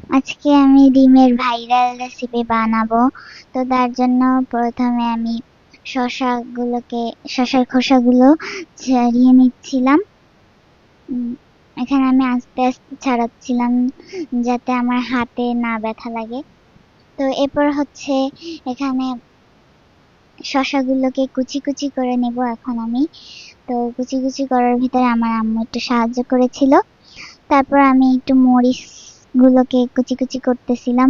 আজকে আমি ডিমের ভাইরাল রেসিপি বানাবো। তো তার জন্য প্রথমে আমি শসার খোসাগুলো ছাড়িয়ে নিচ্ছিলাম। উম, এখানে আমি আস্তে আস্তে ছাড়াচ্ছিলাম যাতে আমার হাতে না ব্যথা লাগে। তো এরপর হচ্ছে এখানে শসাগুলোকে কুচি কুচি করে নেব এখন আমি। তো কুচি কুচি করার ভিতরে আমার আম্মু একটু সাহায্য করেছিল। তারপর আমি একটু মরিচ গুলোকে কুচি কুচি করতেছিলাম।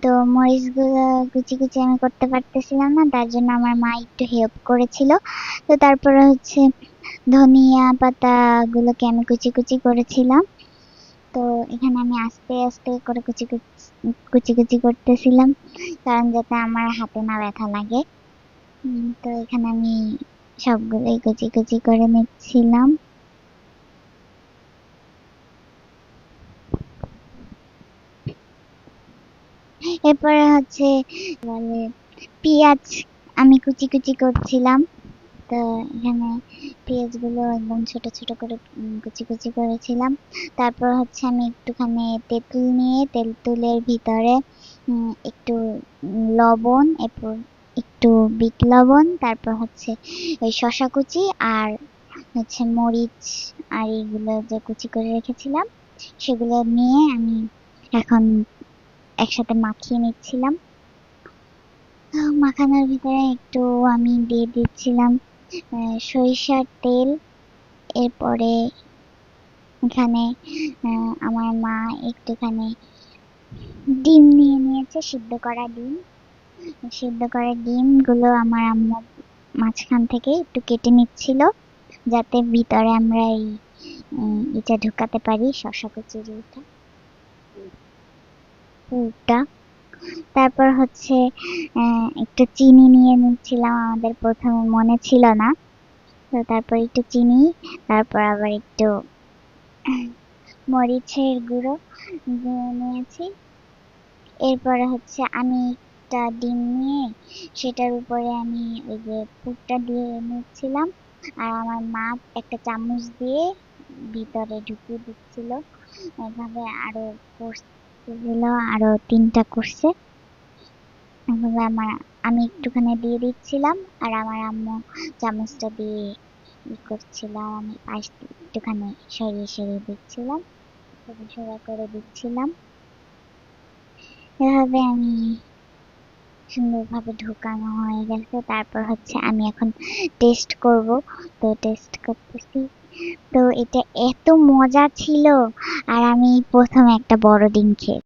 তো মরিচ গুলো কুচি কুচি আমি করতে পারতেছিলাম না, তার জন্য আমার মা একটু হেল্প করেছিল। তো তারপরে হচ্ছে ধনিয়া পাতা গুলোকে আমি কুচি কুচি করেছিলাম। তো এখানে আমি আস্তে আস্তে করে কুচি কুচি কুচি কুচি করতেছিলাম, কারণ যাতে আমার হাতে না ব্যথা লাগে। তো এখানে আমি সবগুলোই কুচি কুচি করে নিচ্ছিলাম। এরপরে হচ্ছে বলে পেঁয়াজ আমি কুচি কুচি করছিলাম। তো এখানে পেঁয়াজ গুলো একদম ছোট ছোট করে কুচি কুচি করেছিলাম। তারপর হচ্ছে আমি একটুখানি তেঁতুল নিয়ে তেঁতুলের ভিতরে একটু লবণ, এরপর একটু বিট লবণ, তারপর হচ্ছে ওই শসা কুচি আর হচ্ছে মরিচ আর এইগুলো যে কুচি করে রেখেছিলাম সেগুলো নিয়ে আমি এখন একসাথে মাখিয়ে নিচ্ছিলাম। মাখানোর ভিতরে একটু আমি দিয়ে দিচ্ছিলাম সরিষার তেল। এরপরে এখানে আমার মা একটুখানি ডিম নিয়ে নিয়েছে, সিদ্ধ করা ডিম। সিদ্ধ করা ডিমগুলো আমার আম্মু মাঝখান থেকে একটু কেটে নিচ্ছিল, যাতে ভিতরে আমরা এটা ঢুকাতে পারি, শসা কুচির পুরটা। তারপর হচ্ছে একটু চিনি নিয়ে নিচ্ছিলাম, আমাদের প্রথমে মনে ছিল না। তো তারপর একটু চিনি, তারপর আবার একটু মরিচের গুঁড়ো দিয়ে নিয়েছি। এরপরে হচ্ছে আমি একটা ডিম নিয়ে সেটার উপরে আমি ওই যে পুরটা দিয়ে নিচ্ছিলাম, আর আমার মা একটা চামচ দিয়ে ভিতরে ঢুকিয়ে দিচ্ছিল। এভাবে আরো করছিল, আরো 3টা করছে। এভাবে আমি একটুখানি দিয়ে দিচ্ছিলাম, আর আমার আম্মু চামচটা দিয়ে করছিল, আর আমি পাশ দিয়ে একটুখানি সরিয়ে সরিয়ে দিচ্ছিলাম, সোজা সোজা করে দিচ্ছিলাম। এভাবে আমি সুন্দরভাবে ঢোকানো হয়ে গেছে। তারপর হচ্ছে আমি এখন টেস্ট করব। তো টেস্ট করতেছি। তো এটা এত মজা ছিল, আর আমি প্রথমে একটা বড় ডিম খেয়েছি।